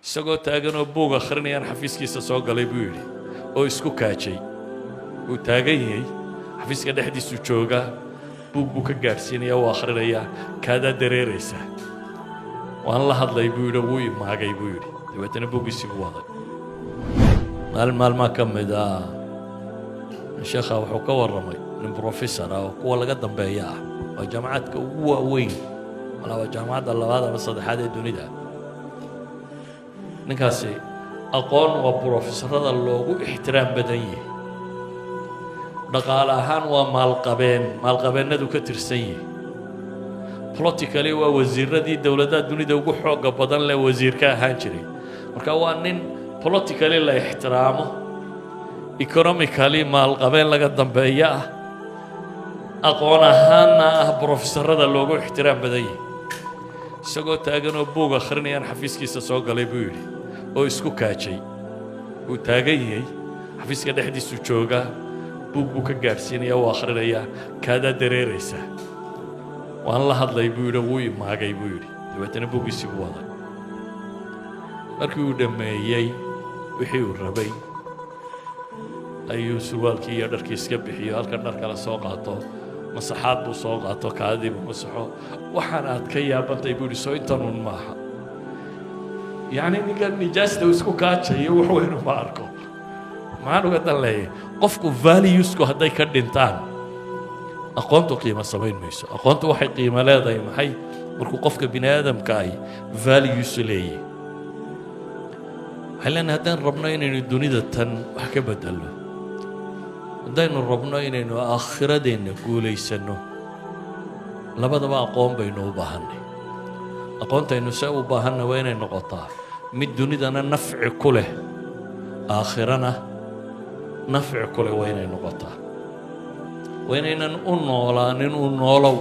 isagoo taagan oo buug akhrinayaan xafiiskiisa soo galay buu yidhi oo isku kaajay uu taagan yahay xafiiska dhexdiisu joogaa buug buu ka gaadhsiinaya uu akhrinayaa kaadaa dareeraysaa waan la hadlay buu yidhi wuu imaagay buu yidhi dabeetana buuggiisii buu waday maalin maalmaa ka mid ah sheekha wuxuu ka warramay nin professor ah oo kuwa laga dambeeya ah waa jaamacadka ugu waaweyn waa jaamacadda labaad ama saddexaad ee dunida ninkaasi aqoon waa professorada loogu ixtiraam badan yahay dhaqaale ahaan waa maalqabeennadu ka tirsan yahay politically waa wasiiradii dowladaha dunida ugu xooga badan leh wasiir ka ahaan jiray marka waa nin politically la ixtiraamo economically maalqabeen laga dambeeya ah aqoon ahaanna ah professorada loogu ixtiraam badan yahay isagoo taagan oo buug akhrinayaan xafiiskiisa soo galay buu yidhi oo isku kaajay uu taagan yahay xafiiska dhexdiisu joogaa buug buu ka gaadhsiinaya uu akhrinayaa kaadaa dareeraysaa waan la hadlay buu yidhi wuu imaagay buu yidhi dabeetana buuggiisii buu waday markii uu dhammeeyey wixii uu rabay ayuu surwaalkii iyo dharkii iska bixiyo halkan dhar kale soo qaato masaxaad buu soo qaato kaadadii buu masaxo waxaan aad ka yaabantay buu yidhi soo intanuun maaha yacni ninkan nijaasta uu isku kaajayo wax weynu ma arko maxaan uga dan leeyahay qofku valuesku hadday ka dhintaan aqoontu qiimo samayn mayso aqoontu waxay qiimo leedahay maxay markuu qofka bini aadamka ay values leeyahay waxay leenahay haddaan rabno inaynu dunida tan wax ka bedelno haddaynu rabno inaynu aakhiradeenna guulaysanno labadaba aqoon baynu u baahannay aqoontaynu see u baahanna waa inay noqotaa mid dunidana nafci ku leh aakhirana nafci ku leh waa inay noqotaa waa inaynan u noolaanin u noolow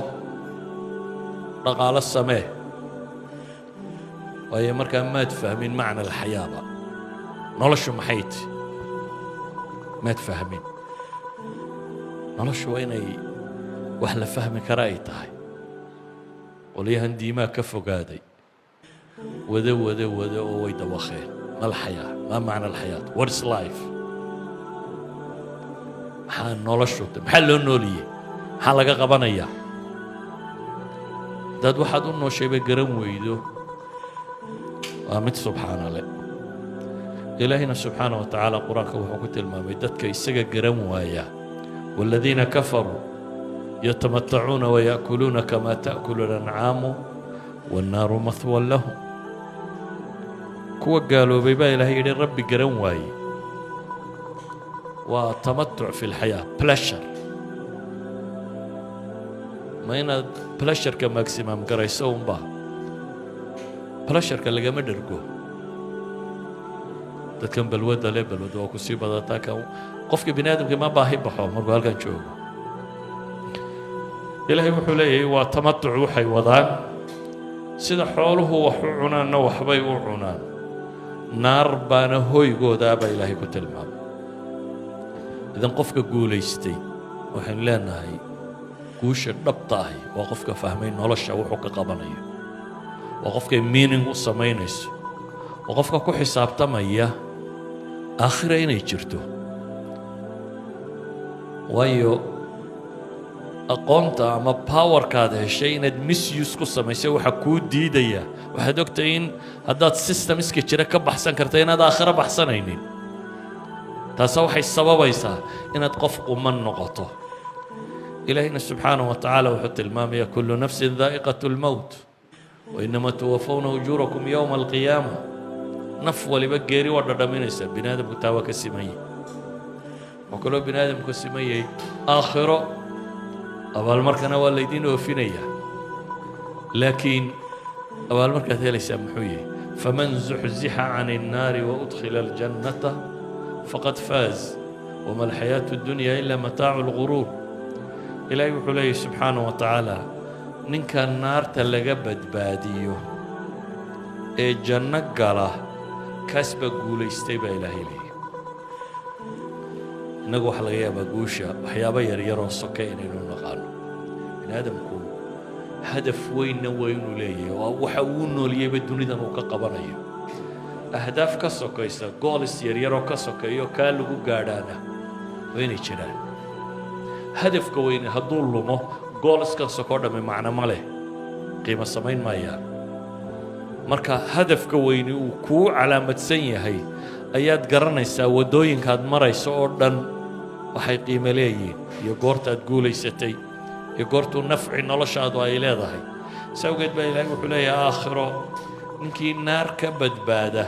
dhaqaalo samee waayo markaa maad fahmin macna alxayaaba noloshu maxay ti maad fahmin noloshu waa inay wax la fahmi kara ay tahay qolyahan diimaa ka fogaaday wada oo way dawaqeen ma alxayaa maa macna alxayaat what is life maxaa noloshu maxaa loo nooliyey maxaa laga qabanayaa dad waxaad u nooshayba garan weydo waa mid subxaana leh ilaahina subxaana wa tacaala qur-aanka wuxuu ku tilmaamay dadka isaga garan waaya والذين كفروا يتمتعون ويأكلون كما تأكل الأنعام والنار مثوى لهم كوا قالوا بيبا إلهي إلي ربي قرن واي وتمتع في الحياة pleasure ما هنا pleasure كماكسيمم قريسون با pleasure كاللقى مدرقو dadkan balwada leh balwada waa ku sii badataa kan qofka bini aadamka ma baahi baxo markuu halkan joogo ilaahay wuxuu leeyahay waa tamatuc waxay wadaan sida xooluhu wax u cunaanna waxbay u cunaan naar baana hoygoodaa baa ilaahay ku tilmaamay idan qofka guulaystay waxaynu leenahay guusha dhabta ahi waa qofka fahmay nolosha wuxuu ka qabanayo waa qofkay meaning u samaynayso waa qofka ku xisaabtamaya aakhira inay jirto waayo aqoonta ama powerkaad heshay inaad misuse ku samaysay waxa kuu diidaya waxaad ogtahay in haddaad systemiska jira ka baxsan karta inaad aakhiro baxsanaynin taasa waxay sababaysaa inaad qof quman noqoto ilaahina subxaanahu wa tacaala wuxuu tilmaamaya kullu nafsin daa'iqatu lmowt wainama tuwafawna ujuurakum yowma alqiyaama naf waliba geeri waa dhadhaminaysaa bini aadamku taa waa ka siman yahay oo kaloo bini aadamku ka siman yahay aakhiro abaalmarkana waa laydiin oofinayaa laakiin abaalmarkaad helaysaa muxuu yahay faman zuxzixa can الnaari waudkhila aljannata faqad faaz wama alxayaatu اdunya ila mataacu اlguruur ilaahay wuxuu leeyahy subxaanaه wa tacaala ninka naarta laga badbaadiyo ee janno gala kaas baa guulaystay baa ilaahay leeyahy innagu waxaa laga yaabaa guusha waxyaabo yaryaroo soke inaynu naqaano bini aadamku hadaf weynna waa inuu leeyahay oo waxa uu nooliyeyba dunidan uu ka qabanayo ahdaaf ka sokaysa goolis yaryaroo ka sokeeyo kaa lagu gaadhaana waa inay jiraan hadafka weyne hadduu lumo gooliskan sokoo dhamme macno ma leh qiimo samayn maayaan marka hadafka weyne uu kuu calaamadsan yahay ayaad garanaysaa waddooyinkaad marayso oo dhan waxay qiimo leeyihiin iyo goortaad guulaysatay iyo goortuu nafci noloshaadu ay leedahay sawgeed baa ilaahay wuxuu leeyahay aakhiro ninkii naar ka badbaada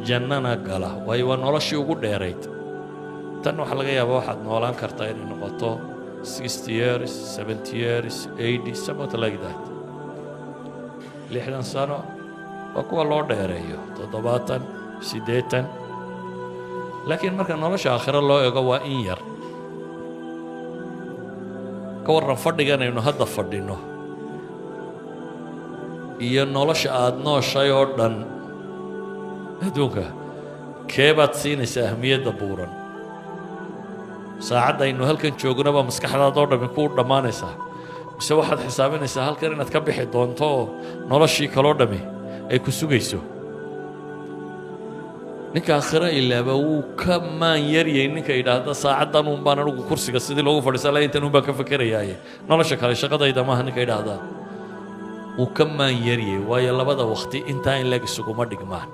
jannana gala waayo waa noloshii ugu dheerayd tan waxaa laga yaabaa waxaad noolaan kartaa inay noqoto 60 years 70 years 80 something like that 60 sano waa kuwa loo dheereeyo 70 80 laakiin marka nolosha aakhiro loo eego waa in yar ka warran fadhiganaynu hadda fadhino iyo nolosha aad nooshay oo dhan adduunka keebaad siinaysaa ahmiyadda buuran saacadda aynu halkan joognaba maskaxdaadoo dhammi kuu dhammaanaysaa mise waxaad xisaabinaysaa halkan inaad ka bixi doonto oo noloshii kaloo dhammi ay ku sugayso ninka aakhiro ilaaba wuu ka maan yaryay ninka yidhaahda saacaddan uun baan anigu kursiga sidii loogu fadhiisan lahaa intan uun baan ka fakerayaaye nolosha kale shaqadayda maaha ninka yidhaahdaa wuu ka maan yaryay waayo labada waqti intaa in leg isuguma dhigmaan